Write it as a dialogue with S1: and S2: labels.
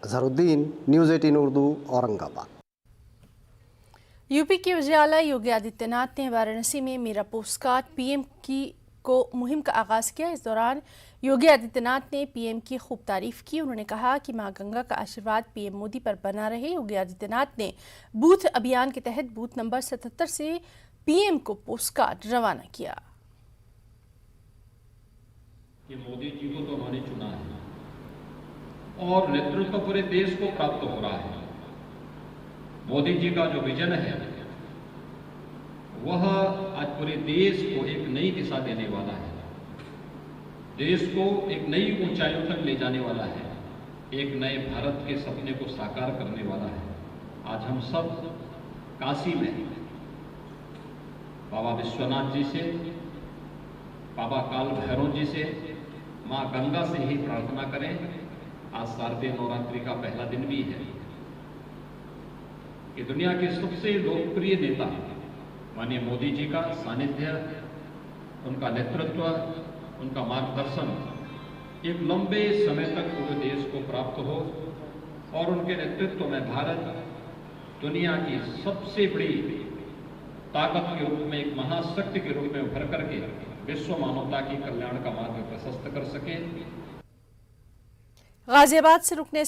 S1: Azharuddin, news 18 Urdu, Aurangabad.
S2: UP के वज़ीर आला योगी आदित्यनाथ ने वाराणसी में मेरा पोस्टकार्ड पीएम की को मुहिम का आगाज़ किया। इस दौरान योगी आदित्यनाथ ने पीएम की खूब तारीफ की। उन्होंने कहा कि मां गंगा का आशीर्वाद पीएम मोदी पर बना रहे। योगी आदित्यनाथ ने बूथ अभियान के तहत बूथ नंबर 77 से पीएम को पोस्टकार्ड रवाना किया।
S3: कि मोदी जी को तो उन्होंने चुना है और नेतृत्व पूरे देश को प्राप्त हो रहा है। मोदी जी का जो विजन है वह आज पूरे देश को एक नई दिशा देने वाला है, देश को एक नई ऊंचाइयों तक ले जाने वाला है, एक नए भारत के सपने को साकार करने वाला है। आज हम सब काशी में बाबा विश्वनाथ जी से, बाबा काल भैरव जी से, मां गंगा से ही प्रार्थना करें। आज शारदीय नवरात्रि का पहला दिन भी है कि दुनिया के सबसे लोकप्रिय नेता माननीय मोदी जी का सानिध्य, उनका नेतृत्व, उनका मार्गदर्शन एक लंबे समय तक पूरे देश को प्राप्त हो और उनके नेतृत्व में भारत दुनिया की सबसे बड़ी ताकत के रूप में, एक महाशक्ति के रूप में उभर करके विश्व मानवता की कल्याण का मार्ग प्रशस्त कर सके।
S2: गाजियाबाद से रुकने